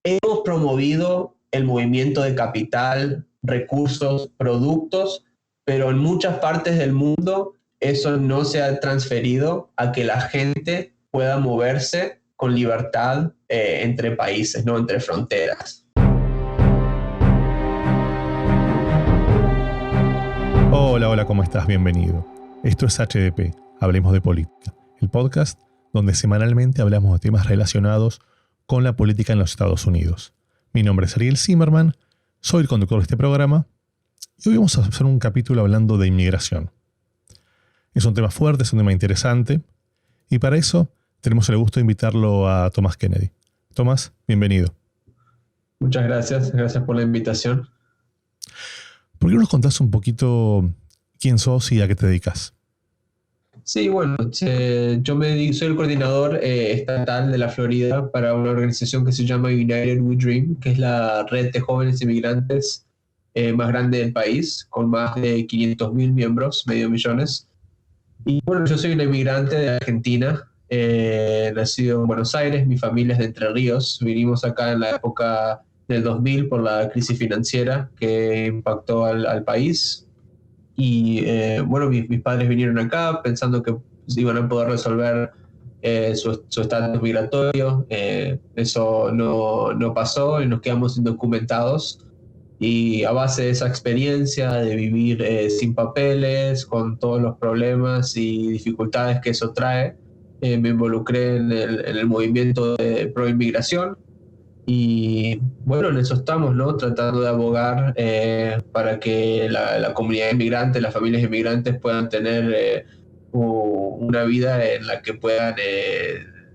hemos promovido el movimiento de capital, recursos, productos, pero en muchas partes del mundo eso no se ha transferido a que la gente pueda moverse con libertad entre países, no entre fronteras. Hola, hola, ¿cómo estás? Bienvenido. Esto es HDP, Hablemos de Política, el podcast donde semanalmente hablamos de temas relacionados con la política en los Estados Unidos. Mi nombre es Ariel Zimmerman, soy el conductor de este programa y hoy vamos a hacer un capítulo hablando de inmigración. Es un tema fuerte, es un tema interesante y para eso tenemos el gusto de invitarlo a Thomas Kennedy. Thomas, bienvenido. Muchas gracias por la invitación. ¿Por qué no nos contás un poquito quién sos y a qué te dedicas? Sí, bueno, soy el coordinador estatal de la Florida para una organización que se llama United We Dream, que es la red de jóvenes inmigrantes más grande del país, con más de 500,000 miembros, medio millones. Y bueno, yo soy un inmigrante de Argentina, nacido en Buenos Aires, mi familia es de Entre Ríos, vinimos acá en la época del 2000 por la crisis financiera que impactó al país. Y bueno, mis padres vinieron acá pensando que iban a poder resolver su estatus migratorio. Eso no pasó y nos quedamos indocumentados. Y a base de esa experiencia de vivir sin papeles, con todos los problemas y dificultades que eso trae, me involucré en el movimiento de pro inmigración. Y bueno, en eso estamos, ¿no? Tratando de abogar para que la comunidad inmigrante, las familias inmigrantes puedan tener una vida en la que puedan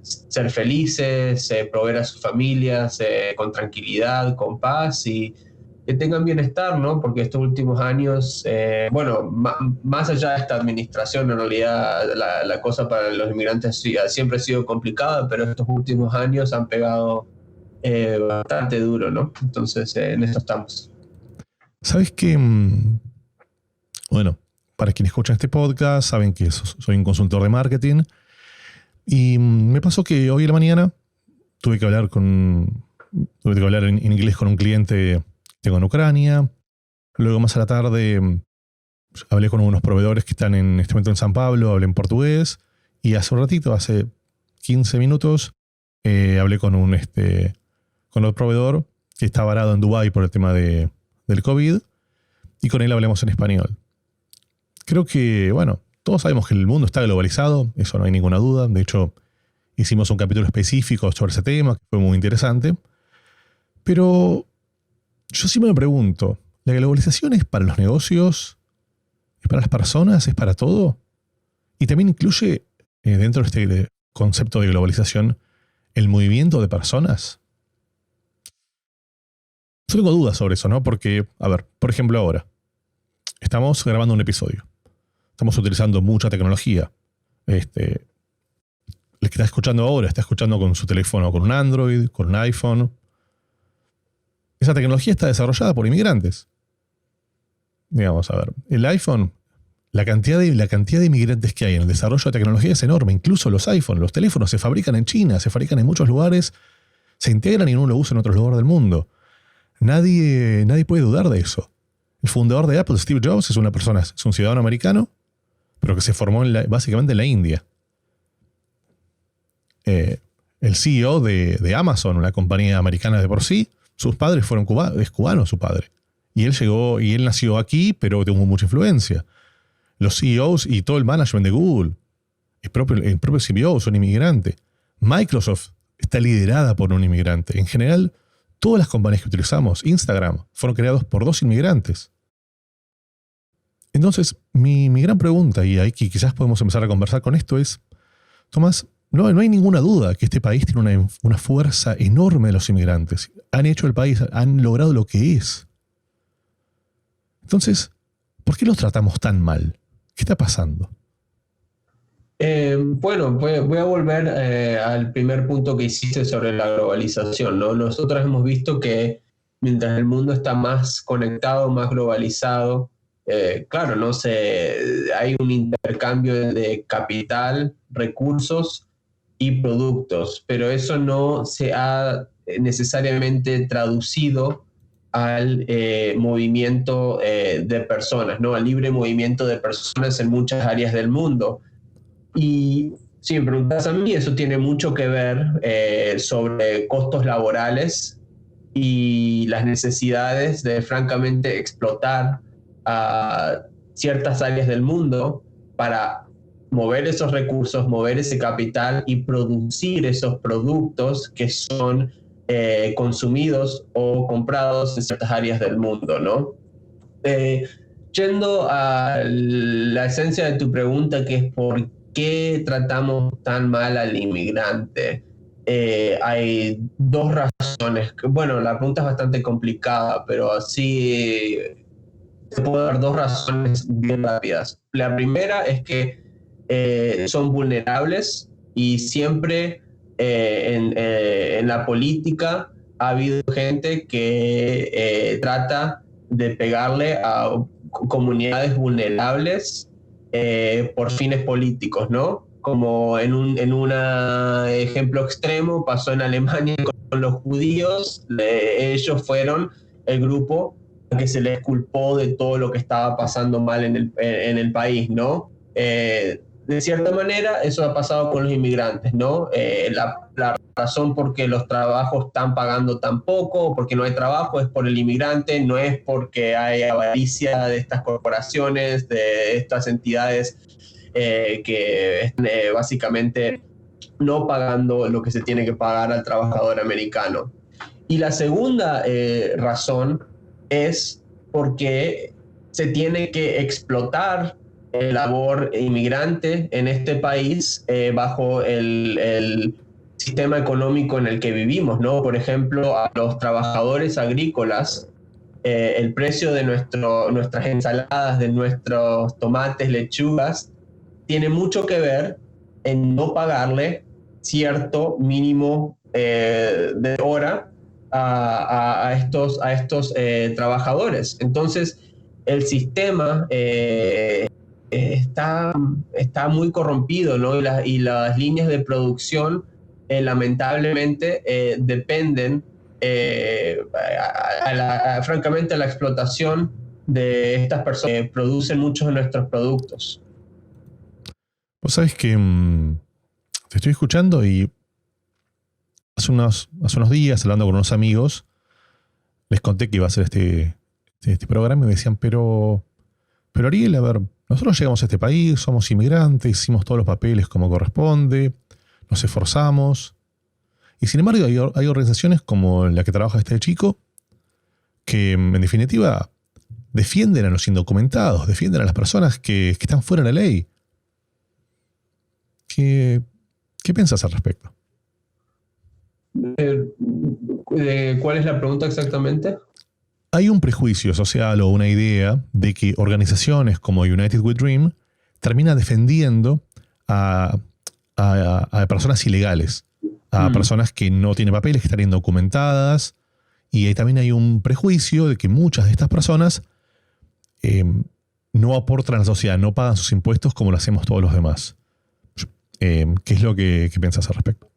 ser felices, proveer a sus familias con tranquilidad, con paz y que tengan bienestar, ¿no? Porque estos últimos años, bueno, más allá de esta administración, en realidad la cosa para los inmigrantes siempre ha sido complicada, pero estos últimos años han pegado bastante duro, ¿no? Entonces, en eso estamos. ¿Sabes qué? Bueno, para quienes escuchan este podcast, saben que soy un consultor de marketing. Y me pasó que hoy en la mañana tuve que hablar en inglés con un cliente que tengo en Ucrania. Luego más a la tarde hablé con unos proveedores que están en este momento en San Pablo, hablé en portugués. Y hace un ratito, hace 15 minutos, hablé con otro proveedor que está varado en Dubái por el tema del COVID. Y con él hablamos en español. Creo que, bueno, todos sabemos que el mundo está globalizado, eso no hay ninguna duda. De hecho, hicimos un capítulo específico sobre ese tema, que fue muy interesante. Pero yo siempre me pregunto, ¿la globalización es para los negocios? ¿Es para las personas? ¿Es para todo? Y también incluye, dentro de este concepto de globalización, el movimiento de personas. Yo tengo dudas sobre eso, ¿no? Porque, a ver, por ejemplo ahora, estamos grabando un episodio. Estamos utilizando mucha tecnología. El que está escuchando ahora está escuchando con su teléfono, con un Android, con un iPhone. Esa tecnología está desarrollada por inmigrantes. Digamos, a ver, el iPhone, la cantidad de inmigrantes que hay en el desarrollo de tecnología es enorme. Incluso los iPhones, los teléfonos se fabrican en China, se fabrican en muchos lugares, se integran y uno lo usa en otros lugares del mundo. Nadie puede dudar de eso. El fundador de Apple, Steve Jobs, es un ciudadano americano, pero que se formó básicamente en la India. El CEO de Amazon, una compañía americana de por sí, sus padres fueron cubanos, es cubano su padre. Y él nació aquí, pero tuvo mucha influencia. Los CEOs y todo el management de Google, el propio CBO es un inmigrante. Microsoft está liderada por un inmigrante. En general, todas las compañías que utilizamos, Instagram, fueron creados por 2 inmigrantes. Entonces, mi gran pregunta, y ahí quizás podemos empezar a conversar con esto, es, Tomás, no hay ninguna duda que este país tiene una fuerza enorme de los inmigrantes. Han hecho el país, han logrado lo que es. Entonces, ¿por qué los tratamos tan mal? ¿Qué está pasando? Bueno, voy a volver al primer punto que hiciste sobre la globalización, ¿no? Nosotros hemos visto que mientras el mundo está más conectado, más globalizado, claro, no sé, hay un intercambio de capital, recursos y productos, pero eso no se ha necesariamente traducido al movimiento de personas, ¿no? Al libre movimiento de personas en muchas áreas del mundo. Y si me preguntas a mí, eso tiene mucho que ver sobre costos laborales y las necesidades de, francamente, explotar a ciertas áreas del mundo para mover esos recursos, mover ese capital y producir esos productos que son consumidos o comprados en ciertas áreas del mundo, ¿no? Eh, Yendo a la esencia de tu pregunta, que es por qué tratamos tan mal al inmigrante, hay dos razones. Bueno, la pregunta es bastante complicada, pero así te puedo dar dos razones bien rápidas. La primera es que son vulnerables y siempre en la política ha habido gente que trata de pegarle a comunidades vulnerables por fines políticos, ¿no? Como en un ejemplo extremo pasó en Alemania con los judíos, ellos fueron el grupo que se les culpó de todo lo que estaba pasando mal en el país, ¿no? De cierta manera, eso ha pasado con los inmigrantes, ¿no? La razón por qué los trabajos están pagando tan poco, porque no hay trabajo, es por el inmigrante, no es porque hay avaricia de estas corporaciones, de estas entidades que están básicamente no pagando lo que se tiene que pagar al trabajador americano. Y la segunda razón es porque se tiene que explotar el labor inmigrante en este país bajo el sistema económico en el que vivimos, ¿no? Por ejemplo, a los trabajadores agrícolas, el precio de nuestras ensaladas, de nuestros tomates, lechugas, tiene mucho que ver en no pagarle cierto mínimo de hora a estos trabajadores. Entonces, el sistema está muy corrompido, ¿no? Y las líneas de producción, lamentablemente, dependen, francamente, a la explotación de estas personas que producen muchos de nuestros productos. Vos sabés que te estoy escuchando y hace unos días, hablando con unos amigos, les conté que iba a hacer este programa y me decían, pero Ariel, a ver, nosotros llegamos a este país, somos inmigrantes, hicimos todos los papeles como corresponde, nos esforzamos. Y sin embargo hay organizaciones como la que trabaja este chico que en definitiva defienden a los indocumentados, defienden a las personas que están fuera de la ley. ¿Qué piensas al respecto? ¿Cuál es la pregunta exactamente? Hay un prejuicio social o una idea de que organizaciones como United We Dream terminan defendiendo a personas ilegales, a personas que no tienen papeles, que están indocumentadas, y también hay un prejuicio de que muchas de estas personas no aportan a la sociedad, no pagan sus impuestos como lo hacemos todos los demás. ¿Qué es lo que piensas al respecto?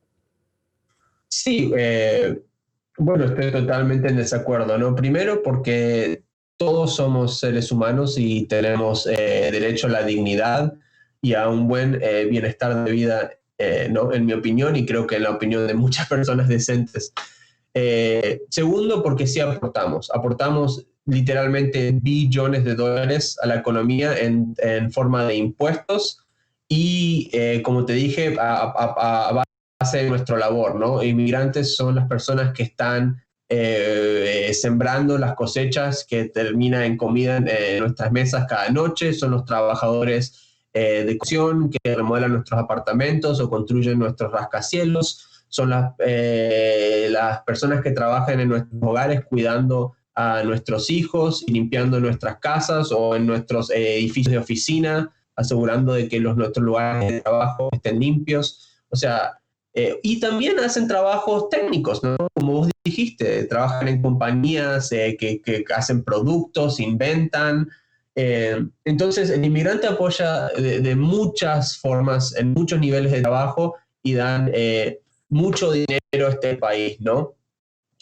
Sí, bueno, estoy totalmente en desacuerdo, ¿no? Primero porque todos somos seres humanos y tenemos derecho a la dignidad y a un buen bienestar de vida, ¿no? En mi opinión, y creo que en la opinión de muchas personas decentes. Segundo, porque sí aportamos literalmente billones de dólares a la economía en forma de impuestos y, como te dije, a base de nuestra labor, ¿no? Inmigrantes son las personas que están sembrando las cosechas que terminan en comida en nuestras mesas cada noche, son los trabajadores de construcción que remodelan nuestros apartamentos o construyen nuestros rascacielos, son las personas que trabajan en nuestros hogares cuidando a nuestros hijos y limpiando nuestras casas o en nuestros edificios de oficina, asegurando de que nuestros lugares de trabajo estén limpios. O sea, y también hacen trabajos técnicos, ¿no? Como vos dijiste, trabajan en compañías que hacen productos, inventan. Entonces, el inmigrante apoya de muchas formas, en muchos niveles de trabajo y dan mucho dinero a este país, ¿no?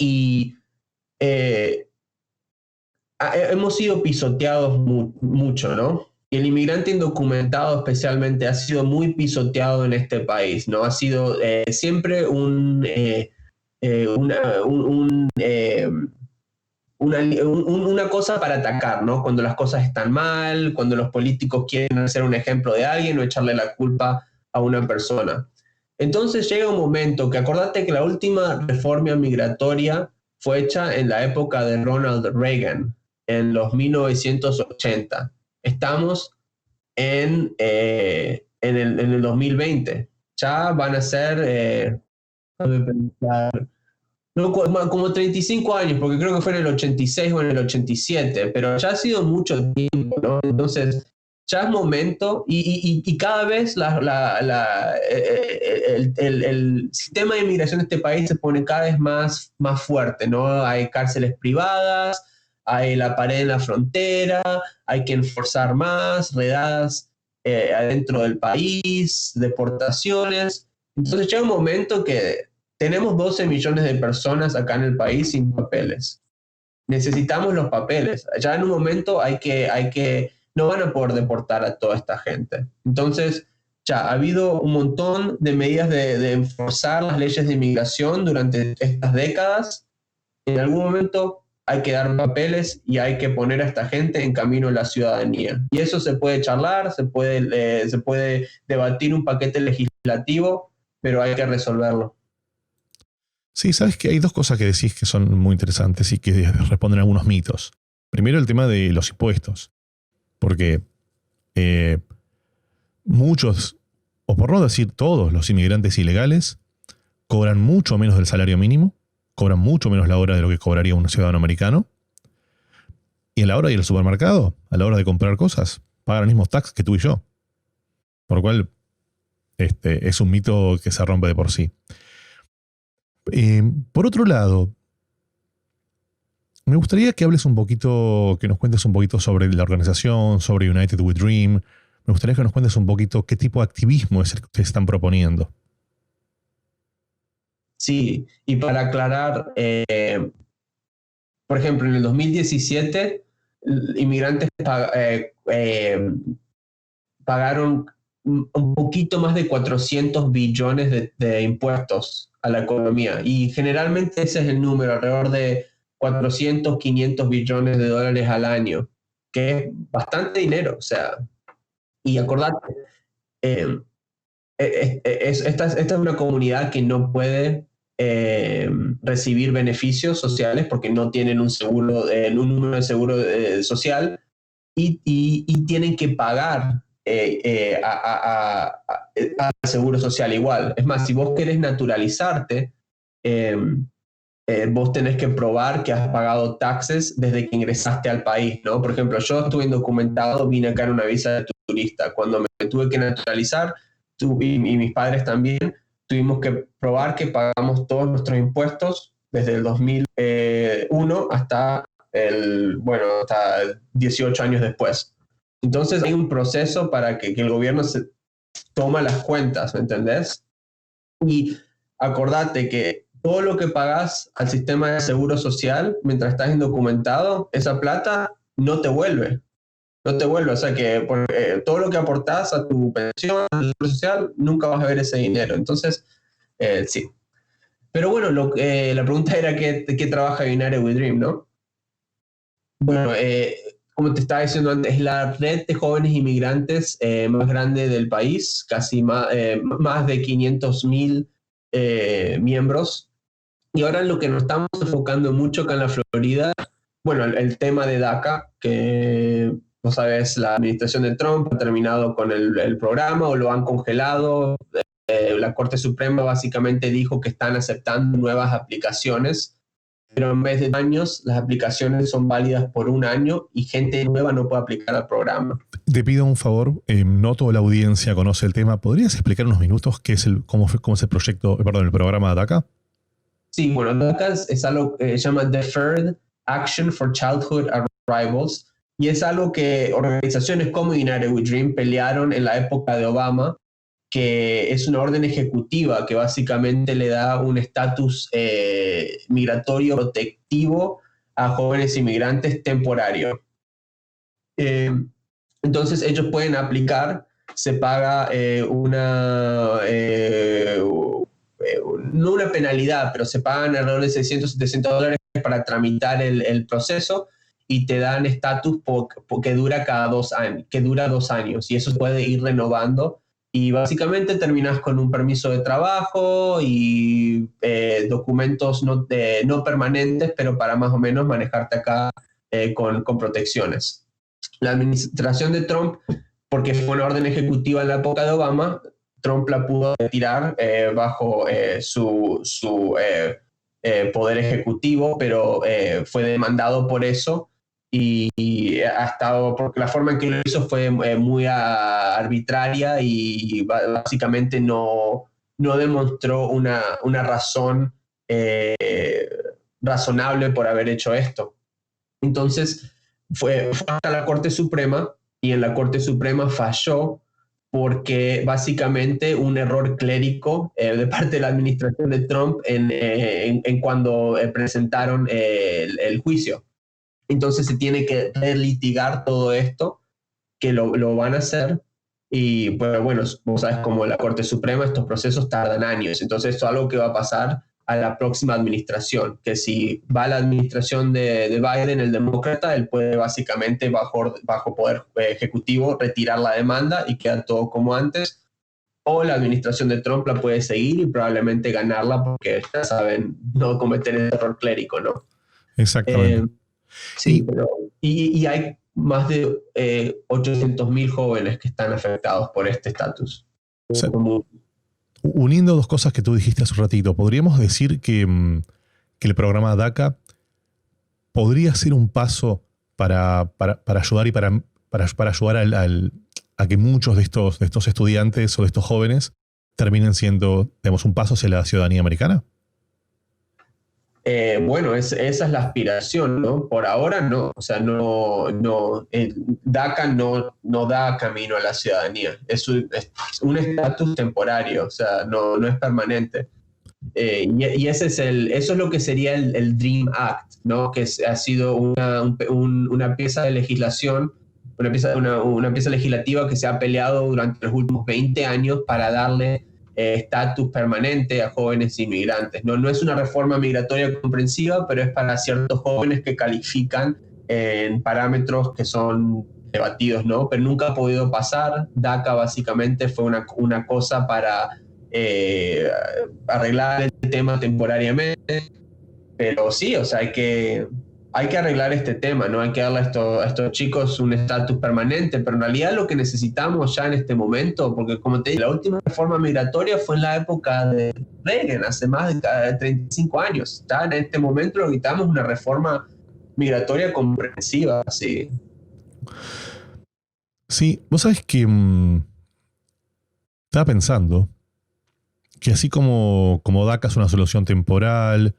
Y hemos sido pisoteados mucho, ¿no? Y el inmigrante indocumentado especialmente ha sido muy pisoteado en este país, ¿no? Ha sido siempre una cosa para atacar, ¿no? Cuando las cosas están mal, cuando los políticos quieren ser un ejemplo de alguien o echarle la culpa a una persona. Entonces llega un momento que acordate que la última reforma migratoria fue hecha en la época de Ronald Reagan, en los 1980. Estamos en el 2020. Ya van a ser, no, como 35 años, porque creo que fue en el 86 o en el 87, pero ya ha sido mucho tiempo, ¿no? Entonces, ya es momento y cada vez el sistema de inmigración de este país se pone cada vez más fuerte, ¿no? Hay cárceles privadas, hay la pared en la frontera, hay que enforzar más, redadas adentro del país, deportaciones. Entonces llega un momento que tenemos 12 millones de personas acá en el país sin papeles. Necesitamos los papeles. Ya en un momento no van a poder deportar a toda esta gente. Entonces, ya ha habido un montón de medidas de enforzar las leyes de inmigración durante estas décadas. En algún momento hay que dar papeles y hay que poner a esta gente en camino a la ciudadanía. Y eso se puede charlar, se puede debatir un paquete legislativo, pero hay que resolverlo. Sí, sabes que hay dos cosas que decís que son muy interesantes y que responden a algunos mitos. Primero, el tema de los impuestos. Porque muchos, o por no decir todos, los inmigrantes ilegales cobran mucho menos del salario mínimo, cobran mucho menos la hora de lo que cobraría un ciudadano americano. Y a la hora de ir al supermercado, a la hora de comprar cosas, pagan el mismo tax que tú y yo. Por lo cual, es un mito que se rompe de por sí. Por otro lado, me gustaría que hables un poquito, que nos cuentes un poquito sobre la organización, sobre United We Dream. Me gustaría que nos cuentes un poquito qué tipo de activismo es el que ustedes están proponiendo. Sí, y para aclarar, por ejemplo, en el 2017, inmigrantes pagaron un poquito más de 400 billones de impuestos a la economía. Y generalmente ese es el número, alrededor de 400, 500 billones de dólares al año, que es bastante dinero. O sea, y acordate, eh, esta es una comunidad que no puede recibir beneficios sociales porque no tienen un seguro, un número de seguro social y tienen que pagar al seguro social igual. Es más, si vos querés naturalizarte, vos tenés que probar que has pagado taxes desde que ingresaste al país, ¿no? Por ejemplo, yo estuve indocumentado, vine acá en una visa de turista. Cuando me tuve que naturalizar, y mis padres también, tuvimos que probar que pagamos todos nuestros impuestos desde el 2001 hasta hasta 18 años después. Entonces hay un proceso para que el gobierno se toma las cuentas, ¿me entendés? Y acordate que todo lo que pagas al sistema de seguro social mientras estás indocumentado, esa plata no te vuelve. No te vuelve, o sea que todo lo que aportás a tu pensión, a tu seguro social, nunca vas a ver ese dinero. Entonces, sí. Pero bueno, la pregunta era ¿qué trabaja United We Dream, no? Bueno, como te estaba diciendo antes, es la red de jóvenes inmigrantes más grande del país, casi más de 500,000 miembros. Y ahora lo que nos estamos enfocando mucho acá en la Florida, bueno, el tema de DACA, que no sabes, la administración de Trump ha terminado con el programa o lo han congelado. La Corte Suprema básicamente dijo que están aceptando nuevas aplicaciones, pero en vez de años, las aplicaciones son válidas por un año y gente nueva no puede aplicar al programa. Te pido un favor, no toda la audiencia conoce el tema. ¿Podrías explicar unos minutos cómo es el proyecto, el programa DACA? Sí, bueno, DACA es algo que se llama Deferred Action for Childhood Arrivals y es algo que organizaciones como United We Dream pelearon en la época de Obama que es una orden ejecutiva que básicamente le da un estatus migratorio protectivo a jóvenes inmigrantes temporario. Entonces ellos pueden aplicar, se paga no una penalidad, pero se pagan alrededor de $600-700 para tramitar el proceso y te dan estatus que dura cada 2 años, que dura 2 años y eso se puede ir renovando y básicamente terminas con un permiso de trabajo y documentos no permanentes, pero para más o menos manejarte acá con protecciones. La administración de Trump, porque fue una orden ejecutiva en la época de Obama, Trump la pudo retirar bajo su poder ejecutivo, pero fue demandado por eso y ha estado, porque la forma en que lo hizo fue muy arbitraria y básicamente no demostró una razón razonable por haber hecho esto. Entonces fue hasta la Corte Suprema y en la Corte Suprema falló porque básicamente un error clérico de parte de la administración de Trump en cuando presentaron el juicio. Entonces se tiene que relitigar todo esto, que lo van a hacer. Y pues, bueno, vos sabes, como la Corte Suprema, estos procesos tardan años. Entonces esto es algo que va a pasar a la próxima administración, que si va a la administración de Biden, el demócrata, él puede básicamente bajo poder ejecutivo retirar la demanda y queda todo como antes, o la administración de Trump la puede seguir y probablemente ganarla porque ya saben, no cometer el error clérico, ¿no? Exactamente. Sí, pero y hay más de 800.000 jóvenes que están afectados por este estatus. O sea, uniendo dos cosas que tú dijiste hace un ratito, podríamos decir que el programa DACA podría ser un paso para ayudar y para ayudar a que muchos de estos estudiantes o de estos jóvenes terminen siendo, digamos, un paso hacia la ciudadanía americana. Bueno, esa es la aspiración, ¿no? Por ahora no, o sea, DACA no da camino a la ciudadanía, es un estatus temporario, o sea, no es permanente. Y eso es lo que sería el Dream Act, ¿no? Que ha sido una pieza de legislación, una pieza legislativa que se ha peleado durante los últimos 20 años para darle estatus permanente a jóvenes inmigrantes. No es una reforma migratoria comprensiva, pero es para ciertos jóvenes que califican en parámetros que son debatidos, ¿no? Pero nunca ha podido pasar. DACA básicamente fue una cosa para arreglar el tema temporariamente, pero sí, o sea, hay que arreglar este tema, ¿no? Hay que darle a estos chicos un estatus permanente, pero en realidad lo que necesitamos ya en este momento, porque como te dije, la última reforma migratoria fue en la época de Reagan, hace más de 35 años. Ya en este momento lo que necesitamos es una reforma migratoria comprensiva, sí. Sí, vos sabés que estaba pensando que así como DACA es una solución temporal,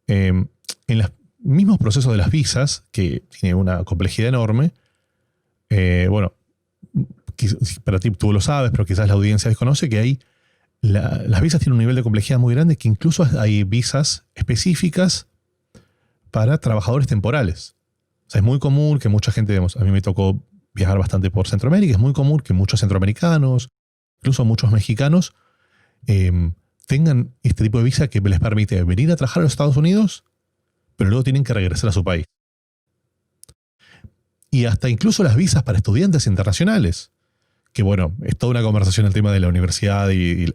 en los mismos procesos de las visas, que tiene una complejidad enorme, bueno, para ti tú lo sabes, pero quizás la audiencia desconoce que las visas tienen un nivel de complejidad muy grande, que incluso hay visas específicas para trabajadores temporales. O sea, es muy común que mucha gente, digamos, a mí me tocó viajar bastante por Centroamérica, es muy común que muchos centroamericanos, incluso muchos mexicanos, tengan este tipo de visa que les permite venir a trabajar a los Estados Unidos, pero luego tienen que regresar a su país. Y hasta incluso las visas para estudiantes internacionales, que bueno, es toda una conversación el tema de la universidad y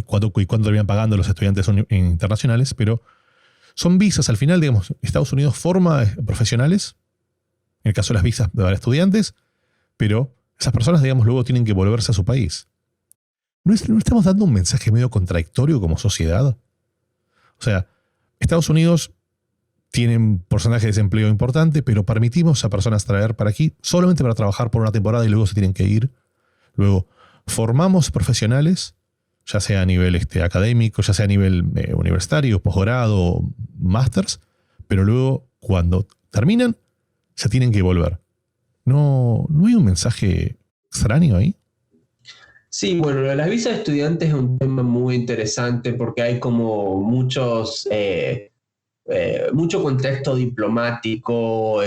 cuánto terminan pagando los estudiantes internacionales, pero son visas, al final, digamos, Estados Unidos forma profesionales, en el caso de las visas para estudiantes, pero esas personas, digamos, luego tienen que volverse a su país. ¿No estamos dando un mensaje medio contradictorio como sociedad? O sea, Estados Unidos tiene un porcentaje de desempleo importante, pero permitimos a personas traer para aquí solamente para trabajar por una temporada y luego se tienen que ir. Luego, formamos profesionales, ya sea a nivel académico, ya sea a nivel universitario, posgrado, másters, pero luego, cuando terminan, se tienen que volver. ¿No hay un mensaje extraño ahí? Sí, bueno, lo de las visas de estudiantes es un tema muy interesante porque hay como mucho contexto diplomático.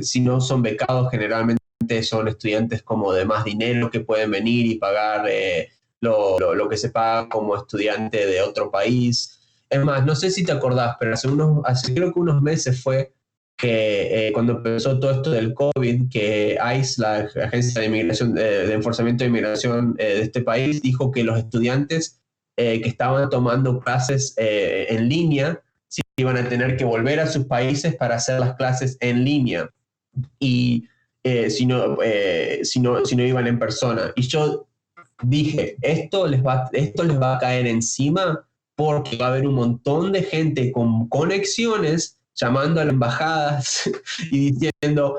Si no son becados, generalmente son estudiantes como de más dinero que pueden venir y pagar lo que se paga como estudiante de otro país. Es más, no sé si te acordás, pero hace creo que unos meses fue que cuando empezó todo esto del COVID, que ICE, la Agencia de Inmigración, de Enforzamiento de Inmigración de este país, dijo que los estudiantes que estaban tomando clases en línea sí iban a tener que volver a sus países para hacer las clases en línea y si no iban en persona. Y yo dije, esto les va a caer encima porque va a haber un montón de gente con conexiones llamando a las embajadas y diciendo,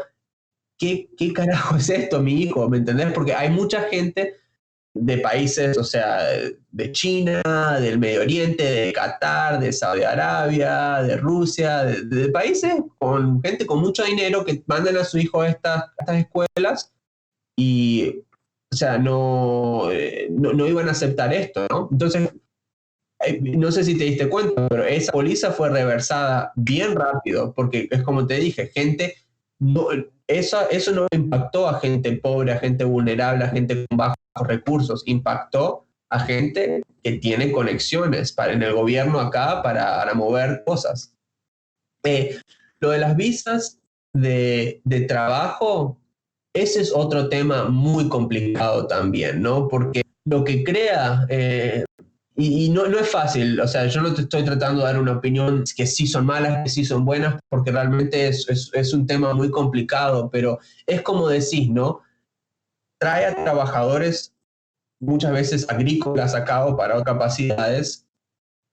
¿qué carajo es esto, mi hijo? ¿Me entendés? Porque hay mucha gente de países, o sea, de China, del Medio Oriente, de Qatar, de Saudi Arabia, de Rusia, de países con gente con mucho dinero que mandan a su hijo a estas escuelas y, o sea, no iban a aceptar esto, ¿no? Entonces, no sé si te diste cuenta, pero esa póliza fue reversada bien rápido, porque es como te dije, no, eso no impactó a gente pobre, a gente vulnerable, a gente con bajos recursos, impactó a gente que tiene conexiones en el gobierno acá para mover cosas. Lo de las visas de trabajo, ese es otro tema muy complicado también, ¿no? Porque lo que crea, y no es fácil, o sea, yo no te estoy tratando de dar una opinión que sí son malas, que sí son buenas, porque realmente es un tema muy complicado, pero es como decís, ¿no? Trae a trabajadores muchas veces agrícolas acá o para otras capacidades,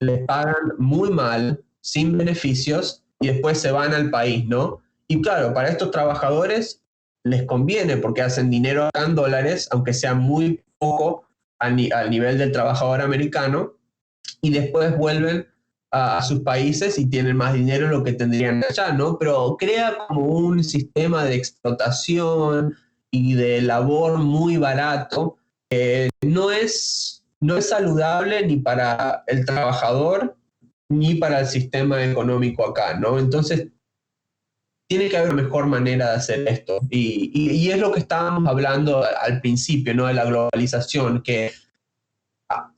les pagan muy mal, sin beneficios, y después se van al país, ¿no? Y claro, para estos trabajadores les conviene porque hacen dinero acá en dólares, aunque sea muy poco al nivel del trabajador americano, y después vuelven a sus países y tienen más dinero de lo que tendrían allá, ¿no? Pero crea como un sistema de explotación y de labor muy barato. No es saludable ni para el trabajador ni para el sistema económico acá, ¿no? Entonces, tiene que haber una mejor manera de hacer esto. Y es lo que estábamos hablando al principio, ¿no? De la globalización, que ah,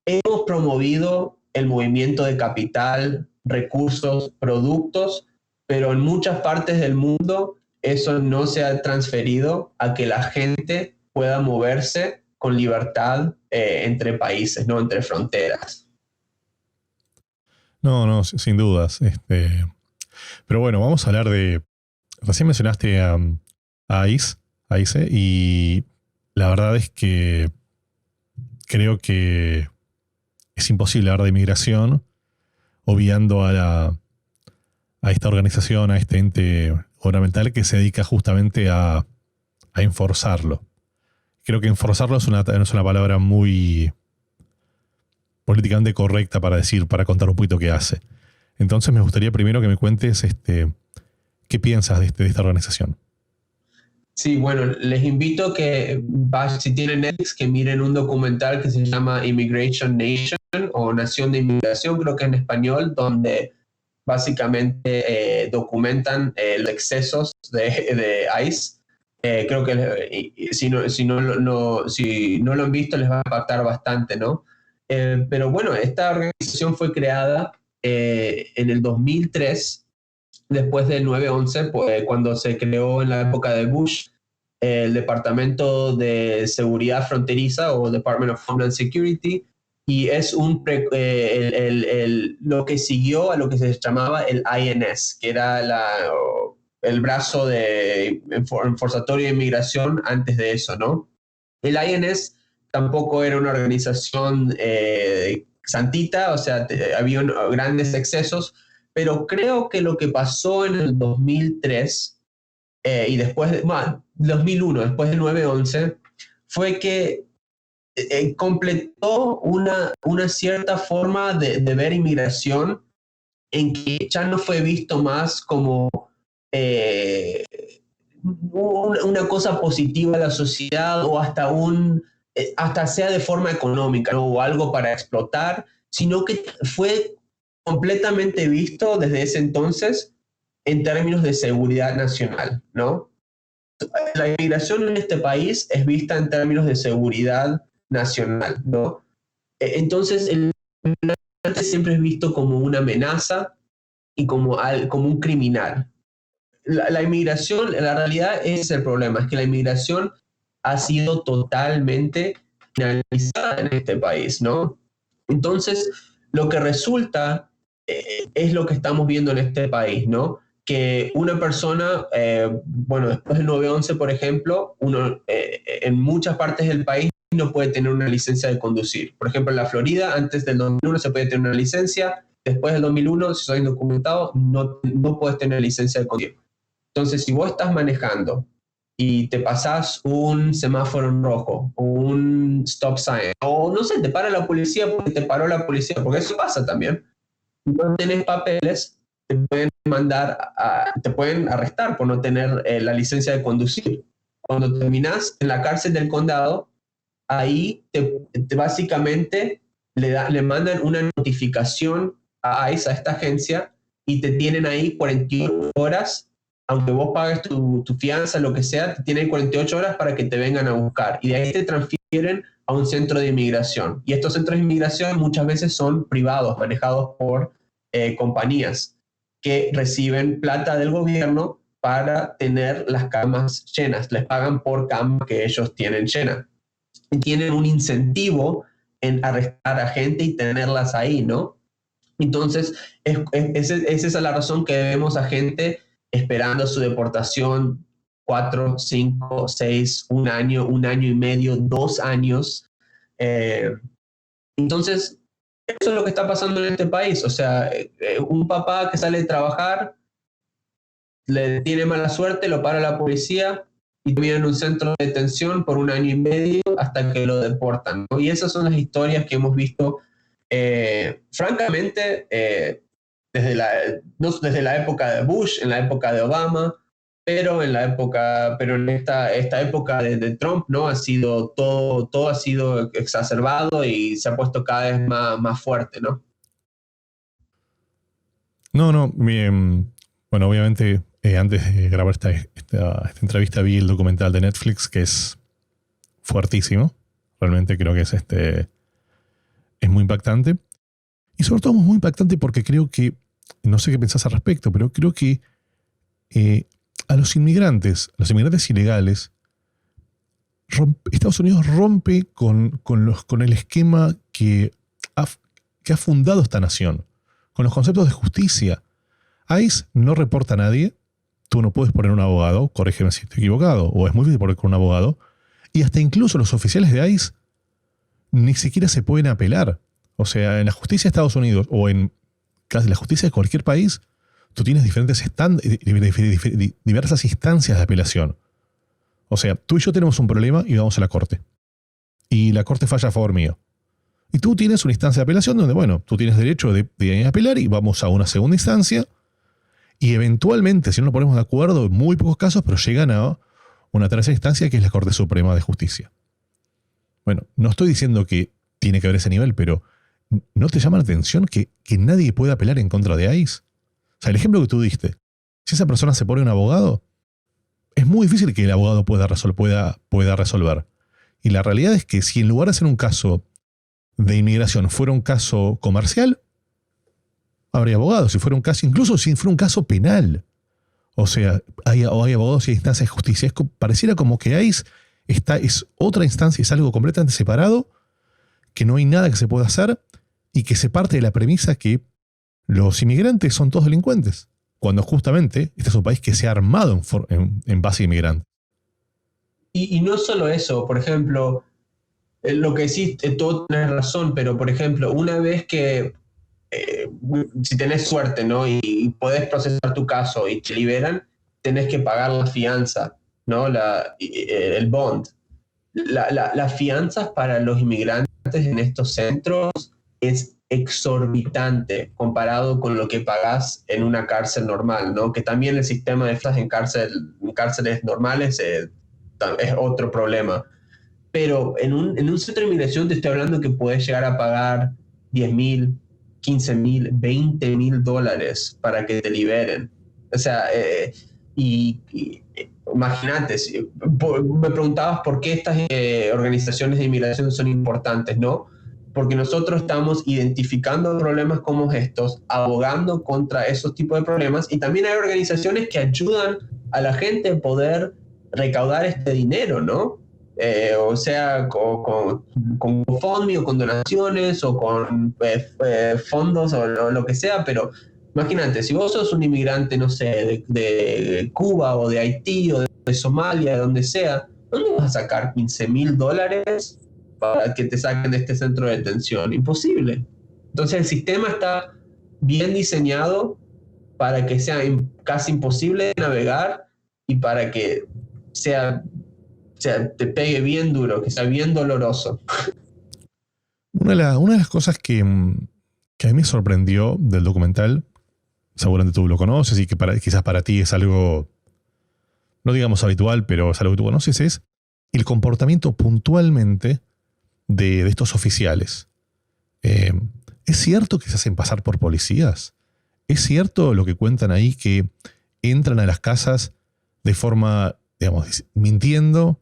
hemos promovido el movimiento de capital, recursos, productos, pero en muchas partes del mundo eso no se ha transferido a que la gente pueda moverse con libertad entre países, no entre fronteras. No, no, sin dudas. Pero bueno, vamos a hablar de. Recién mencionaste a ICE, y la verdad es que creo que es imposible hablar de inmigración obviando a esta organización, a este ente gubernamental que se dedica justamente a enforzarlo. Creo que enforzarlo no es una palabra muy políticamente correcta para decir, para contar un poquito qué hace. Entonces me gustaría primero que me cuentes qué piensas de esta organización. Sí, bueno, les invito que, si tienen Netflix, que miren un documental que se llama Immigration Nation o Nación de Inmigración, creo que en español, donde básicamente documentan los excesos de ICE. Creo que si no lo han visto les va a impactar bastante, ¿no? Pero bueno, esta organización fue creada en el 2003 después del 9/11, pues, cuando se creó en la época de Bush el Departamento de Seguridad Fronteriza o Department of Homeland Security, y es lo que siguió a lo que se llamaba el INS, que era el brazo de enforzatorio de inmigración antes de eso, ¿no? El INS tampoco era una organización santita, o sea, había grandes excesos, pero creo que lo que pasó en el 2003 y después, bueno, 2001, después del 9/11, fue que completó una cierta forma de ver inmigración en que ya no fue visto más como, eh, una cosa positiva a la sociedad o hasta sea de forma económica, ¿no? O algo para explotar, sino que fue completamente visto desde ese entonces en términos de seguridad nacional, ¿no? La inmigración en este país es vista en términos de seguridad nacional, ¿no? Entonces, el migrante siempre es visto como una amenaza y como un criminal. La inmigración, la realidad es el problema, es que la inmigración ha sido totalmente finalizada en este país, ¿no? Entonces, lo que resulta es lo que estamos viendo en este país, ¿no? Que una persona, bueno, después del 9/11, por ejemplo, en muchas partes del país no puede tener una licencia de conducir. Por ejemplo, en la Florida, antes del 2001 se puede tener una licencia, después del 2001, si sos indocumentado, no puedes tener licencia de conducir. Entonces, si vos estás manejando y te pasás un semáforo en rojo o un stop sign, o no sé, te para la policía porque te paró la policía, porque eso pasa también. No tenés papeles, te pueden te pueden arrestar por no tener la licencia de conducir. Cuando terminás en la cárcel del condado, ahí básicamente le mandan una notificación a ICE, a esta agencia, y te tienen ahí 48 horas, aunque vos pagues tu fianza, lo que sea, te tienen 48 horas para que te vengan a buscar. Y de ahí te transfieren a un centro de inmigración. Y estos centros de inmigración muchas veces son privados, manejados por compañías que reciben plata del gobierno para tener las camas llenas. Les pagan por cama que ellos tienen llena. Y tienen un incentivo en arrestar a gente y tenerlas ahí, ¿no? Entonces, es esa la razón que vemos a gente esperando su deportación 4, 5, 6, un año y medio, 2 años. Entonces, eso es lo que está pasando en este país. O sea, un papá que sale de trabajar, le tiene mala suerte, lo para la policía y termina en un centro de detención por un año y medio hasta que lo deportan, ¿no? Y esas son las historias que hemos visto, francamente, no desde la época de Bush, en la época de Obama, pero en esta época de Trump, ¿no? Todo ha sido exacerbado y se ha puesto cada vez más fuerte, ¿no? No, bien. Bueno, obviamente, antes de grabar esta entrevista vi el documental de Netflix, que es fuertísimo. Realmente creo que es muy impactante. Y sobre todo es muy impactante porque creo que, no sé qué pensás al respecto, pero creo que a los inmigrantes ilegales, Estados Unidos rompe con el esquema que ha fundado esta nación, con los conceptos de justicia. ICE no reporta a nadie, tú no puedes poner un abogado, corrígeme si estoy equivocado, o es muy difícil poner con un abogado, y hasta incluso los oficiales de ICE ni siquiera se pueden apelar. O sea, en la justicia de Estados Unidos o en casi la justicia de cualquier país, tú tienes diversas instancias de apelación. O sea, tú y yo tenemos un problema y vamos a la corte. Y la corte falla a favor mío. Y tú tienes una instancia de apelación donde, bueno, tú tienes derecho de apelar y vamos a una segunda instancia. Y eventualmente, si no nos ponemos de acuerdo, en muy pocos casos, pero llegan a una tercera instancia que es la Corte Suprema de Justicia. Bueno, no estoy diciendo que tiene que haber ese nivel, pero ¿no te llama la atención que nadie pueda apelar en contra de ICE? O sea, el ejemplo que tú diste, si esa persona se pone un abogado, es muy difícil que el abogado pueda resolver. Y la realidad es que si en lugar de ser un caso de inmigración fuera un caso comercial, habría abogados. Si fuera un caso, incluso si fuera un caso penal. O sea, hay abogados y hay instancias de justicia. Pareciera como que ICE es otra instancia, es algo completamente separado, que no hay nada que se pueda hacer y que se parte de la premisa que los inmigrantes son todos delincuentes, cuando justamente este es un país que se ha armado en base a inmigrantes. Y no solo eso, por ejemplo, lo que decís, todo tenés razón, pero por ejemplo, una vez que, si tenés suerte, ¿no? Y podés procesar tu caso y te liberan, tenés que pagar la fianza, ¿no? El bond. Las fianzas para los inmigrantes en estos centros es exorbitante comparado con lo que pagás en una cárcel normal, ¿no? Que también el sistema de fianzas en cárceles normales es otro problema. Pero en un centro de inmigración te estoy hablando que puedes llegar a pagar 10,000, 15,000, $20,000 para que te liberen. O sea, imagínate, me preguntabas por qué estas organizaciones de inmigración son importantes, ¿no? Porque nosotros estamos identificando problemas como estos, abogando contra esos tipos de problemas, y también hay organizaciones que ayudan a la gente a poder recaudar este dinero, ¿no? O sea, con GoFundMe o con donaciones o con fondos o lo que sea, pero imagínate, si vos sos un inmigrante, no sé, de Cuba o de Haití o de Somalia, de donde sea, ¿dónde vas a sacar $15,000 para que te saquen de este centro de detención? Imposible. Entonces el sistema está bien diseñado para que sea casi imposible de navegar y para que te pegue bien duro, que sea bien doloroso. Una de las cosas que a mí me sorprendió del documental, seguramente tú lo conoces y que quizás para ti es algo, no digamos habitual, pero es algo que tú conoces, es el comportamiento puntualmente de estos oficiales. ¿Es cierto que se hacen pasar por policías? ¿Es cierto lo que cuentan ahí, que entran a las casas de forma, digamos, mintiendo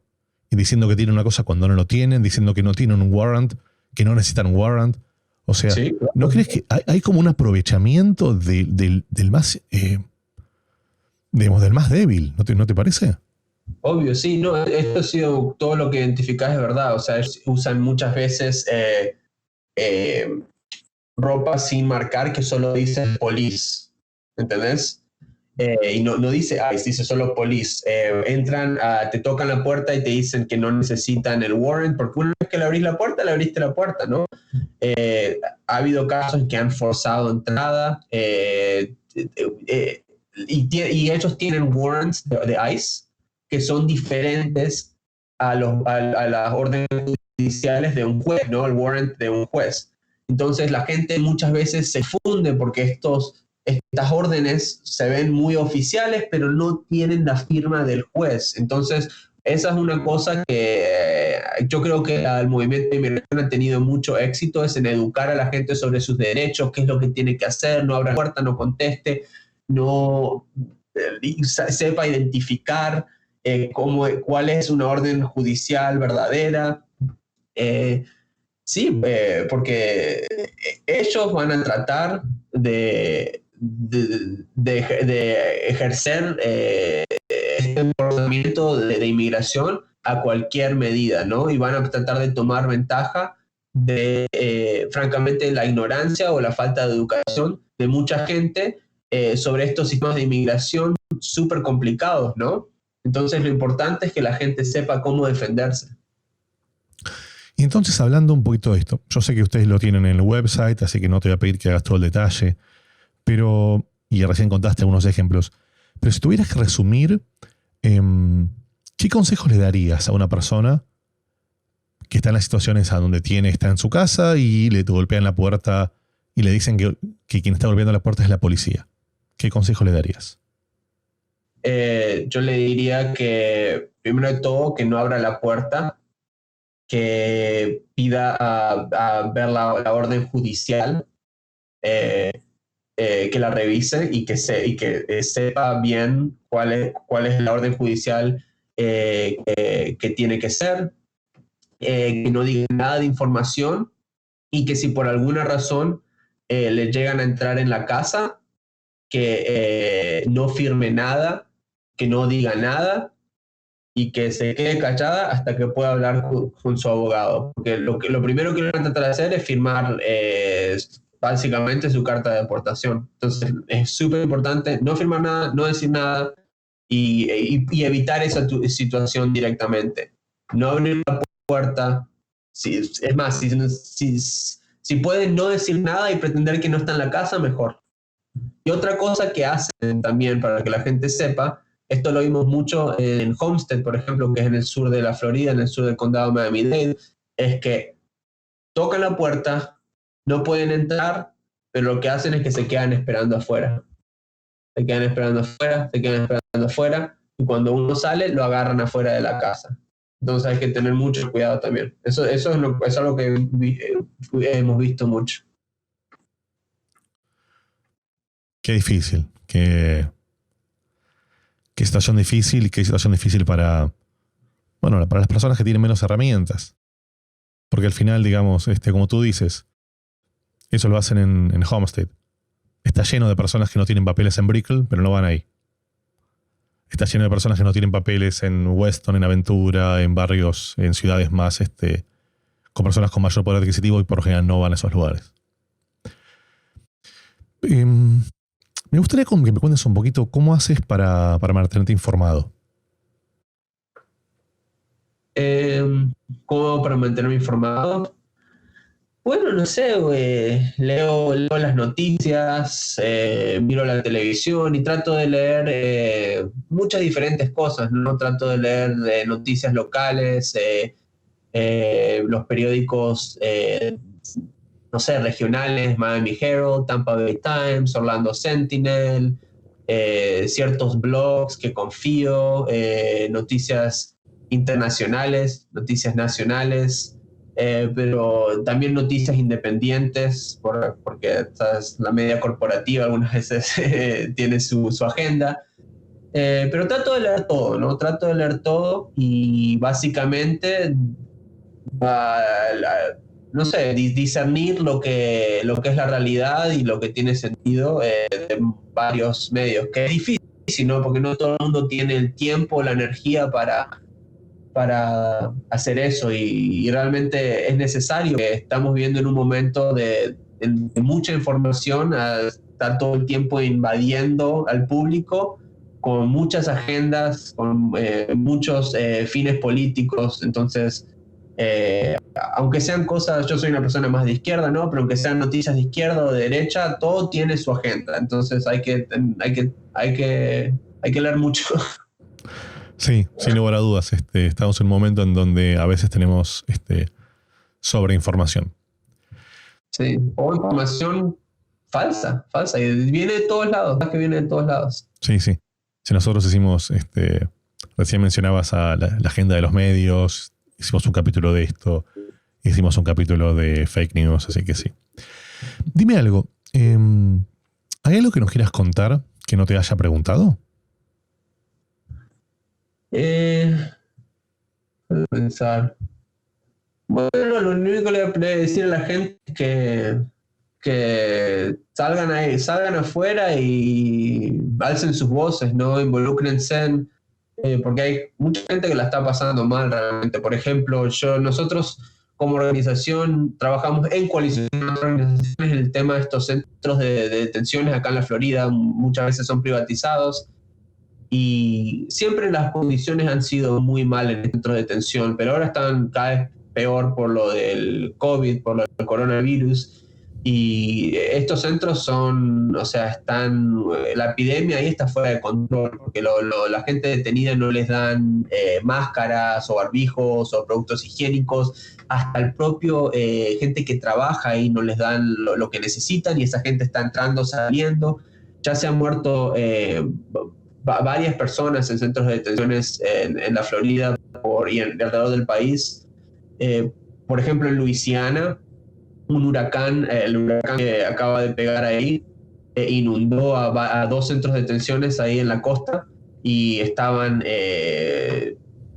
y diciendo que tienen una cosa cuando no lo tienen, diciendo que no tienen un warrant, que no necesitan un warrant? O sea, Sí, ¿no crees que hay como un aprovechamiento del más, digamos, del más débil? ¿No te parece? obvio, sí, no, esto ha sido todo lo que identificás, es verdad. O sea, usan muchas veces eh, ropa sin marcar que solo dice police, ¿entendés? Y no dice ICE, dice solo police. Entran, te tocan la puerta y te dicen que no necesitan el warrant, porque una vez que le abrís la puerta, le abriste la puerta, ¿no? Ha habido casos en que han forzado entrada, y ellos tienen warrants de ICE que son diferentes a las órdenes judiciales de un juez, ¿no? El warrant de un juez. Entonces la gente muchas veces se funde porque estas órdenes se ven muy oficiales, pero no tienen la firma del juez. Entonces, esa es una cosa que yo creo que el movimiento de inmigración ha tenido mucho éxito, es en educar a la gente sobre sus derechos, qué es lo que tiene que hacer, no abra la puerta, no conteste, no sepa identificar cuál es una orden judicial verdadera. Eh, Sí, porque ellos van a tratar de ejercer este comportamiento de inmigración a cualquier medida, ¿no? Y van a tratar de tomar ventaja de, francamente, la ignorancia o la falta de educación de mucha gente sobre estos sistemas de inmigración súper complicados, ¿no? Entonces, lo importante es que la gente sepa cómo defenderse. Y entonces, hablando un poquito de esto, yo sé que ustedes lo tienen en el website, así que no te voy a pedir que hagas todo el detalle, pero, y recién contaste algunos ejemplos, pero si tuvieras que resumir, ¿qué consejos le darías a una persona que está en las situaciones a donde está en su casa y le golpean la puerta y le dicen que quien está golpeando la puerta es la policía? ¿Qué consejo le darías? Yo le diría que, primero de todo, que no abra la puerta, que pida a ver la orden judicial, eh, que la revise y que sepa bien cuál es la orden judicial que tiene que ser, que no diga nada de información, y que si por alguna razón le llegan a entrar en la casa, que no firme nada, que no diga nada y que se quede callada hasta que pueda hablar con su abogado. Porque lo primero que van a tratar de hacer es firmar básicamente su carta de deportación. Entonces es súper importante no firmar nada, no decir nada y evitar esa situación directamente. No abrir la puerta. Es más, si pueden no decir nada y pretender que no está en la casa, mejor. Y otra cosa que hacen también, para que la gente sepa, esto lo vimos mucho en Homestead, por ejemplo, que es en el sur de la Florida, en el sur del condado de Miami-Dade, es que tocan la puerta, no pueden entrar, pero lo que hacen es que se quedan esperando afuera. Se quedan esperando afuera, se quedan esperando afuera, y cuando uno sale lo agarran afuera de la casa. Entonces hay que tener mucho cuidado también. Eso es algo que hemos visto mucho. Qué difícil. Qué situación difícil y qué situación difícil para las personas que tienen menos herramientas. Porque al final, digamos, como tú dices, eso lo hacen en Homestead. Está lleno de personas que no tienen papeles en Brickell, pero no van ahí. Está lleno de personas que no tienen papeles en Weston, en Aventura, en barrios, en ciudades más, con personas con mayor poder adquisitivo y por lo general no van a esos lugares. Me gustaría que me cuentes un poquito cómo haces para mantenerte informado. ¿Cómo para mantenerme informado? Bueno, no sé, güey. Leo las noticias, miro la televisión y trato de leer muchas diferentes cosas, ¿no? Trato de leer noticias locales, los periódicos, no sé, regionales, Miami Herald, Tampa Bay Times, Orlando Sentinel, ciertos blogs que confío, noticias internacionales, noticias nacionales, pero también noticias independientes, porque ¿sabes? La media corporativa algunas veces tiene su agenda. Pero trato de leer todo, ¿no? Trato de leer todo y básicamente no sé, discernir lo que es la realidad y lo que tiene sentido de varios medios, que es difícil, ¿no? Porque no todo el mundo tiene el tiempo, la energía para hacer eso y realmente es necesario. Estamos viviendo en un momento de mucha información, a estar todo el tiempo invadiendo al público con muchas agendas, con muchos fines políticos. Entonces, aunque sean cosas, yo soy una persona más de izquierda, ¿no? Pero aunque sean noticias de izquierda o de derecha, todo tiene su agenda. Entonces hay que leer mucho. Sí, sin lugar a dudas. Estamos en un momento en donde a veces tenemos sobreinformación. Sí, o información falsa, y viene de todos lados, más que viene de todos lados. Sí, sí. Si nosotros hicimos, recién mencionabas a la agenda de los medios, hicimos un capítulo de esto, hicimos un capítulo de fake news, así que sí. Dime algo, ¿hay algo que nos quieras contar que no te haya preguntado? Voy a pensar. Bueno, lo único que le voy a decir a la gente es que salgan afuera y alcen sus voces, ¿no? Involúcrense, porque hay mucha gente que la está pasando mal realmente. Por ejemplo, nosotros como organización trabajamos en coalición con otras organizaciones en el tema de estos centros de detenciones acá en la Florida, muchas veces son privatizados. Y siempre las condiciones han sido muy malas en el centro de detención, pero ahora están cada vez peor por lo del COVID, por lo del coronavirus. Y estos centros la epidemia ahí está fuera de control, porque la gente detenida no les dan máscaras o barbijos o productos higiénicos, hasta el propio gente que trabaja ahí no les dan lo que necesitan y esa gente está entrando, saliendo. Ya se han muerto varias personas en centros de detenciones en la Florida y alrededor del país. Por ejemplo, en Luisiana, el huracán que acaba de pegar ahí, inundó a 2 centros de detenciones ahí en la costa y estaban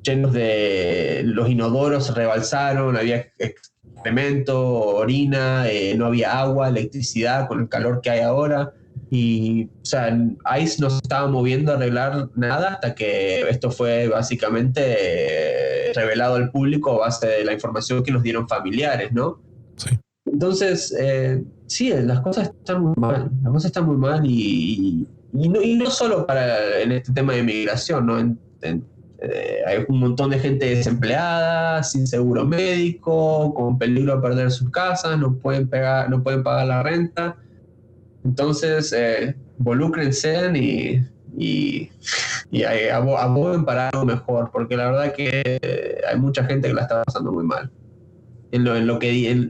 llenos de... Los inodoros se rebalsaron, había excremento, orina, no había agua, electricidad con el calor que hay ahora. Y, o sea, ICE no se estaba moviendo a arreglar nada hasta que esto fue básicamente revelado al público a base de la información que nos dieron familiares, ¿no? Sí. Entonces, sí, las cosas están muy mal, y no solo en este tema de migración, ¿no? Hay un montón de gente desempleada, sin seguro médico, con peligro de perder sus casas, no pueden pagar la renta. Entonces, involúcrense y abogen para algo mejor, porque la verdad que hay mucha gente que la está pasando muy mal. En lo que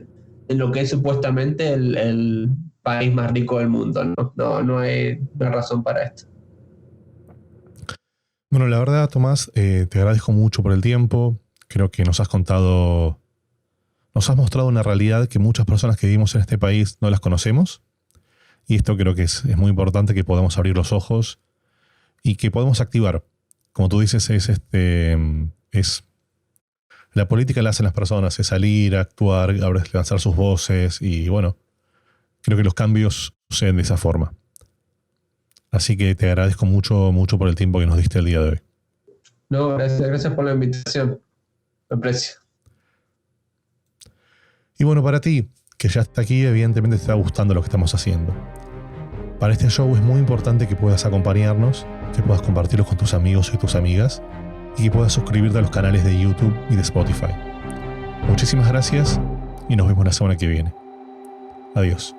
es supuestamente el país más rico del mundo, ¿no? No hay razón para esto. Bueno, la verdad, Tomás, te agradezco mucho por el tiempo. Creo que nos has mostrado una realidad que muchas personas que vivimos en este país no las conocemos. Y esto creo que es muy importante que podamos abrir los ojos y que podamos activar. Como tú dices, es la política la hacen las personas, es salir, actuar, lanzar sus voces y bueno, creo que los cambios suceden de esa forma. Así que te agradezco mucho, mucho por el tiempo que nos diste el día de hoy. No, gracias por la invitación. Lo aprecio. Y bueno, para ti, que ya está aquí, evidentemente te está gustando lo que estamos haciendo. Para este show es muy importante que puedas acompañarnos, que puedas compartirlo con tus amigos y tus amigas y que puedas suscribirte a los canales de YouTube y de Spotify. Muchísimas gracias y nos vemos la semana que viene. Adiós.